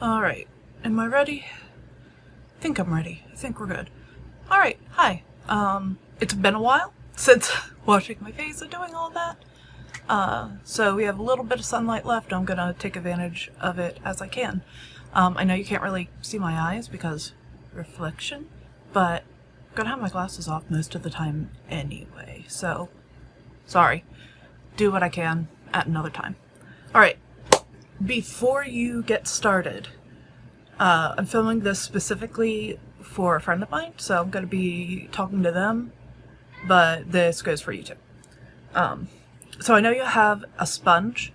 Alright, am I ready? I think I'm ready. I think we're good. Alright, hi. It's been a while since washing my face and doing all that. So we have a little bit of sunlight left. I'm gonna take advantage of it as I can. I know you can't really see my eyes because reflection, but I'm gonna have my glasses off most of the time anyway, so sorry. Do what I can at another time. Alright, before you get started, I'm filming this specifically for a friend of mine, so I'm going to be talking to them, but this goes for you too. So I know you have a sponge.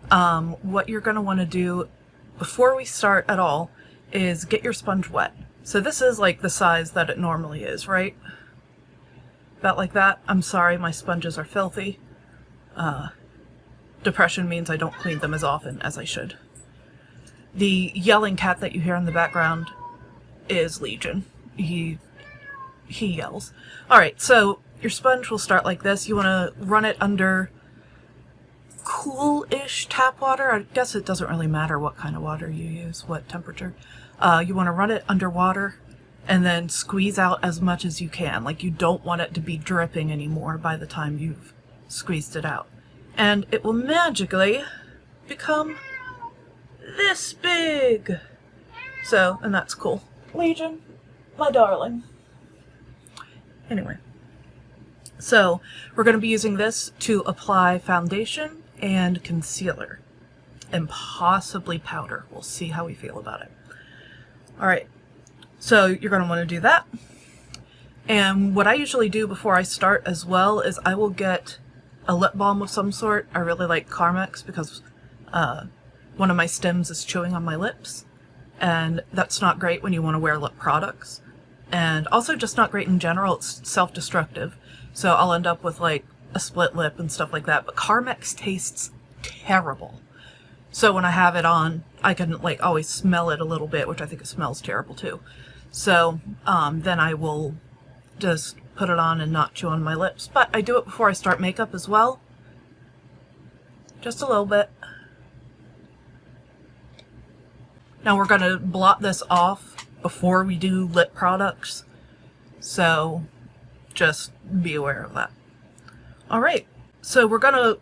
What you're going to want to do before we start at all is get your sponge wet. So this is like the size that it normally is, right? About like that. I'm sorry, my sponges are filthy. Depression means I don't clean them as often as I should. The yelling cat that you hear in the background is Legion. He yells. Alright, so your sponge will start like this. You want to run it under cool-ish tap water. I guess it doesn't really matter what kind of water you use, what temperature. You want to run it under water and then squeeze out as much as you can. Like, you don't want it to be dripping anymore by the time you've squeezed it out. And it will magically become this big. So, and that's cool. Legion, my darling. Anyway, so we're going to be using this to apply foundation and concealer and possibly powder. We'll see how we feel about it. Alright, so you're going to want to do that. And what I usually do before I start as well is I will get a lip balm of some sort. I really like Carmex because one of my stems is chewing on my lips, and that's not great when you want to wear lip products. And also just not great in general. It's self-destructive. So I'll end up with like a split lip and stuff like that. But Carmex tastes terrible. So when I have it on, I can like always smell it a little bit, which I think it smells terrible too. So then I will just put it on and not chew on my lips. But I do it before I start makeup as well. Just a little bit. Now we're going to blot this off before we do lip products. So just be aware of that. Alright, so we're going to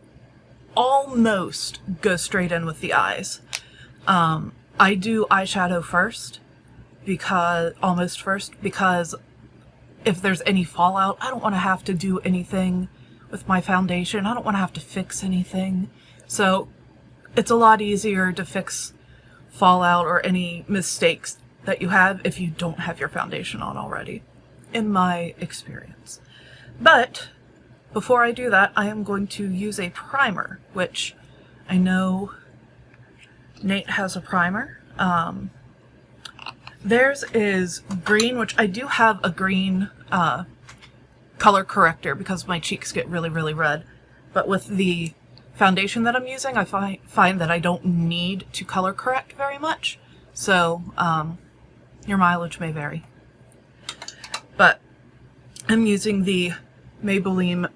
almost go straight in with the eyes. I do eyeshadow first, almost first, because if there's any fallout, I don't want to have to do anything with my foundation. I don't want to have to fix anything. So it's a lot easier to fix fallout or any mistakes that you have if you don't have your foundation on already, in my experience. But before I do that, I am going to use a primer, which I know Nate has a primer. Theirs is green, which I do have a green color corrector because my cheeks get really, really red. But with the foundation that I'm using, I find that I don't need to color correct very much. So your mileage may vary. But I'm using the Maybelline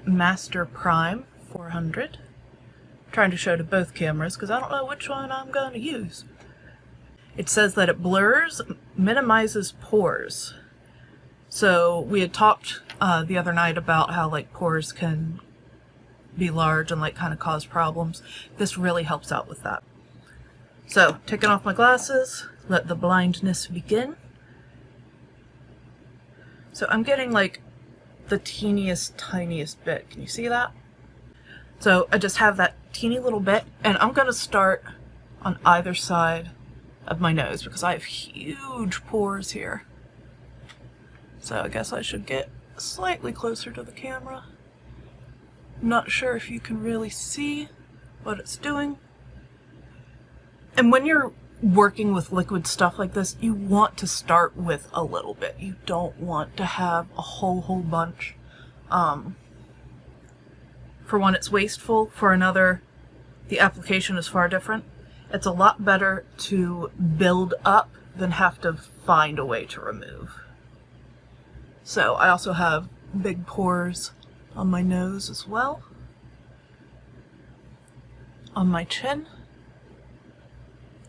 Master Prime 400. I'm trying to show to both cameras because I don't know which one I'm going to use. It says that it blurs, minimizes pores. So we had talked the other night about how like pores can be large and like kind of cause problems. This really helps out with that. So taking off my glasses, let the blindness begin. So I'm getting like the teeniest, tiniest bit. Can you see that? So I just have that teeny little bit, and I'm going to start on either side of my nose because I have huge pores here. So I guess I should get slightly closer to the camera. I'm not sure if you can really see what it's doing. And when you're working with liquid stuff like this, you want to start with a little bit. You don't want to have a whole bunch. For one, it's wasteful. For another, the application is far different. It's a lot better to build up than have to find a way to remove. So I also have big pores on my nose as well, on my chin,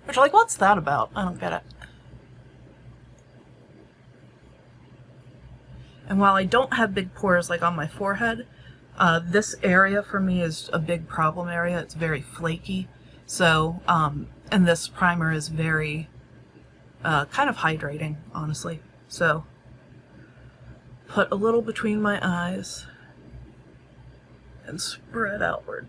Which, like, what's that about? I don't get it. And while I don't have big pores like on my forehead, this area for me is a big problem area. It's very flaky. So, and this primer is very kind of hydrating, honestly. So, put a little between my eyes and spread outward.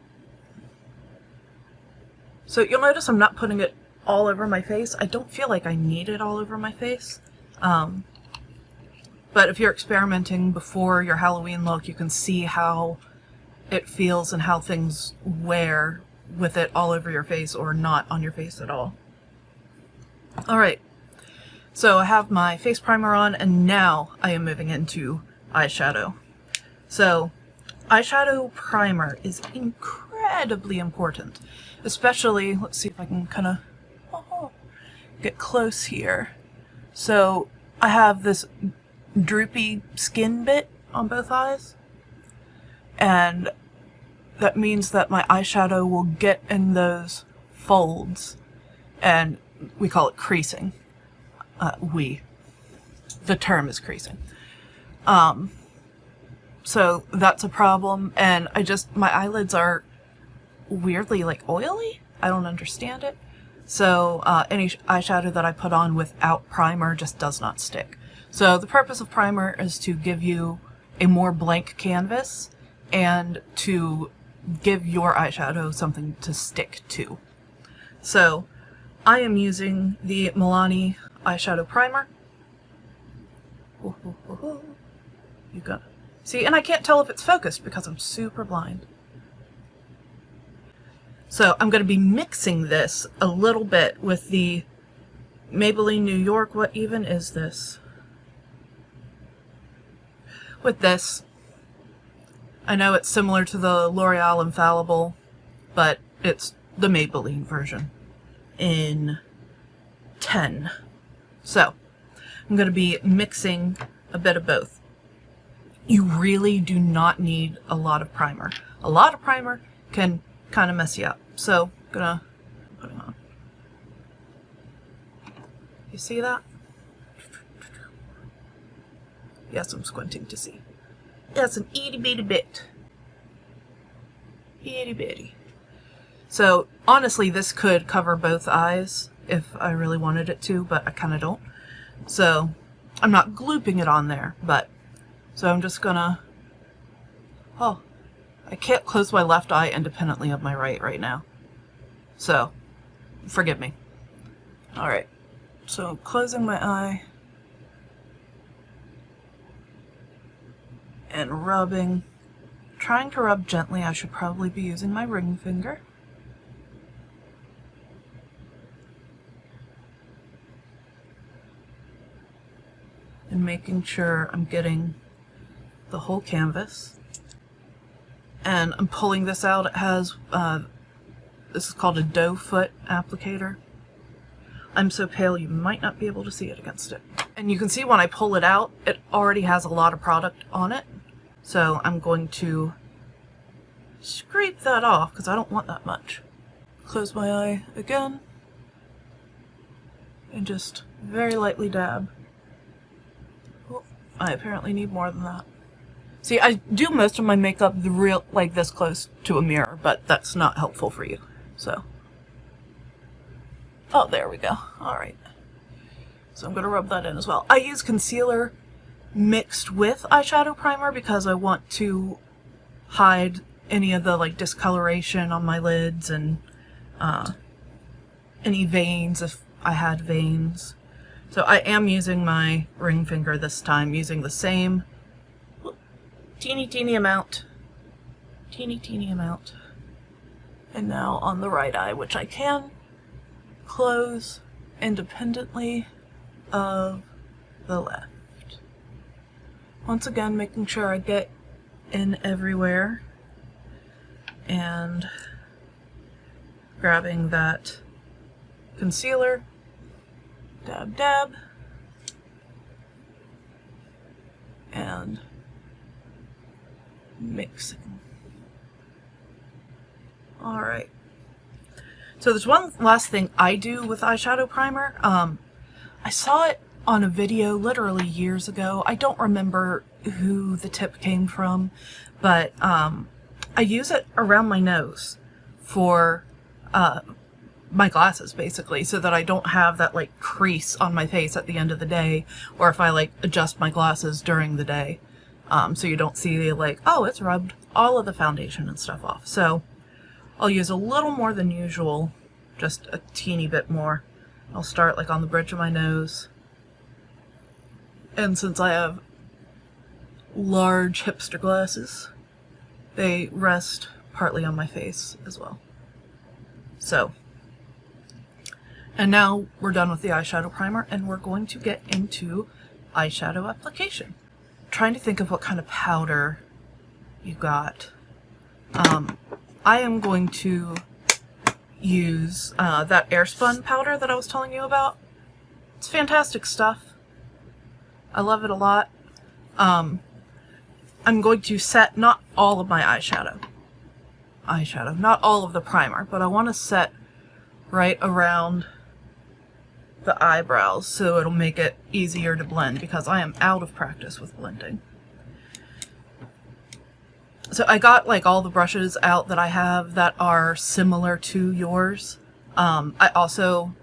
So you'll notice I'm not putting it all over my face. I don't feel like I need it all over my face. But if you're experimenting before your Halloween look, you can see how it feels and how things wear with it all over your face or not on your face at all. Alright, so I have my face primer on, and now I am moving into eyeshadow. So, eyeshadow primer is incredibly important, especially, let's see if I can kind of get close here. So, I have this droopy skin bit on both eyes, and that means that my eyeshadow will get in those folds, and we call it creasing. The term is creasing. So that's a problem, and my eyelids are weirdly like oily. I don't understand it. So any eyeshadow that I put on without primer just does not stick. So the purpose of primer is to give you a more blank canvas and to give your eyeshadow something to stick to. So I am using the Milani eyeshadow primer. You got it. See, and I can't tell if it's focused because I'm super blind. So I'm going to be mixing this a little bit with the Maybelline New York. What even is this? With this. I know it's similar to the L'Oreal Infallible, but it's the Maybelline version in 10. So I'm going to be mixing a bit of both. You really do not need a lot of primer. A lot of primer can kind of mess you up. So I'm gonna put it on. You see that? Yes, I'm squinting to see. That's an itty bitty bit. Itty bitty. So honestly, this could cover both eyes if I really wanted it to, but I kind of don't. So I'm not glooping it on there, but so I'm just gonna, I can't close my left eye independently of my right now. So, forgive me. Alright, so closing my eye and rubbing, trying to rub gently. I should probably be using my ring finger. And making sure I'm getting the whole canvas. And I'm pulling this out. It has, this is called a doe foot applicator. I'm so pale you might not be able to see it against it. And you can see when I pull it out, it already has a lot of product on it. So I'm going to scrape that off because I don't want that much. Close my eye again. And just very lightly dab. Oh, I apparently need more than that. See, I do most of my makeup like this close to a mirror, but that's not helpful for you, so. Oh, there we go. Alright. So I'm going to rub that in as well. I use concealer mixed with eyeshadow primer because I want to hide any of the like discoloration on my lids and any veins if I had veins. So I am using my ring finger this time, using the same teeny amount. Teeny amount. And now on the right eye, which I can close independently of the left. Once again, making sure I get in everywhere and grabbing that concealer, dab, and mixing. Alright. So there's one last thing I do with eyeshadow primer. I saw it on a video literally years ago. I don't remember who the tip came from, but I use it around my nose for my glasses, basically, so that I don't have that like crease on my face at the end of the day, or if I like adjust my glasses during the day, so you don't see like, oh, it's rubbed all of the foundation and stuff off. So I'll use a little more than usual, just a teeny bit more. I'll start like on the bridge of my nose, and since I have large hipster glasses, they rest partly on my face as well. So, and now we're done with the eyeshadow primer, and we're going to get into eyeshadow application. Trying to think of what kind of powder you got. I am going to use that Airspun powder that I was telling you about. It's fantastic stuff. I love it a lot. I'm going to set not all of my eyeshadow, not all of the primer, but I want to set right around the eyebrows so it'll make it easier to blend, because I am out of practice with blending. So I got like all the brushes out that I have that are similar to yours. I also,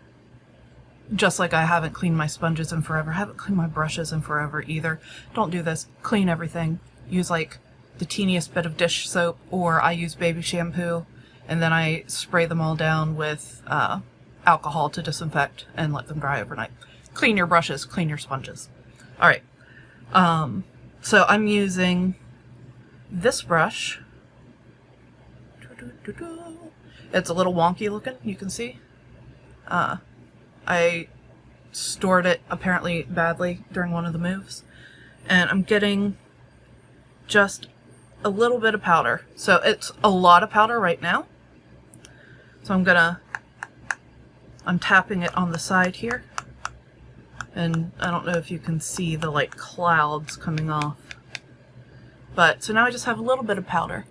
just like I haven't cleaned my sponges in forever, haven't cleaned my brushes in forever either. Don't do this. Clean everything. Use like the teeniest bit of dish soap, or I use baby shampoo, and then I spray them all down with alcohol to disinfect and let them dry overnight. Clean your brushes, clean your sponges. Alright, so I'm using this brush. It's a little wonky looking, you can see. I stored it apparently badly during one of the moves, and I'm getting just a little bit of powder. So it's a lot of powder right now. So I'm tapping it on the side here, and I don't know if you can see the like clouds coming off. But so now I just have a little bit of powder.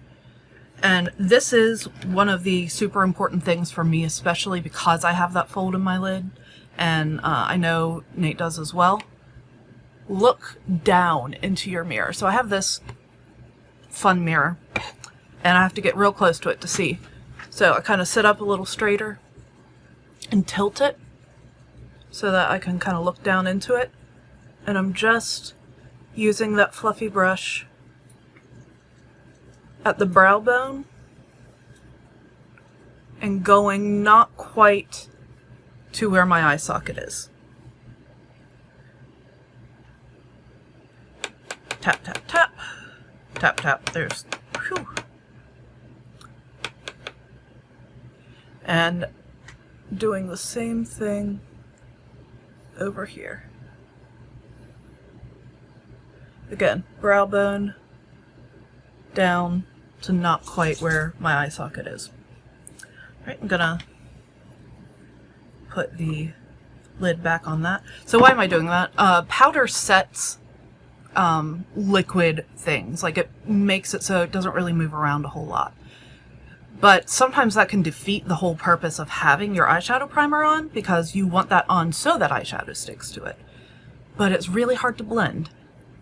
And this is one of the super important things for me, especially because I have that fold in my lid, and I know Nate does as well. Look down into your mirror. So I have this fun mirror, and I have to get real close to it to see. So I kind of sit up a little straighter and tilt it so that I can kind of look down into it. And I'm just using that fluffy brush at the brow bone and going not quite to where my eye socket is. Tap, tap, tap. Tap, tap. There's... Whew. And doing the same thing over here. Again, brow bone down to not quite where my eye socket is. Alright, I'm gonna put the lid back on that. So why am I doing that? Powder sets liquid things. Like, it makes it so it doesn't really move around a whole lot. But sometimes that can defeat the whole purpose of having your eyeshadow primer on, because you want that on so that eyeshadow sticks to it. But it's really hard to blend.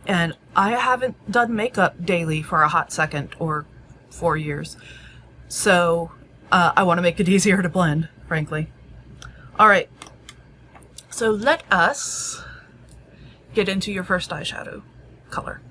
And I haven't done makeup daily for a hot second or 4 years. So I want to make it easier to blend, frankly. Alright, so let us get into your first eyeshadow color.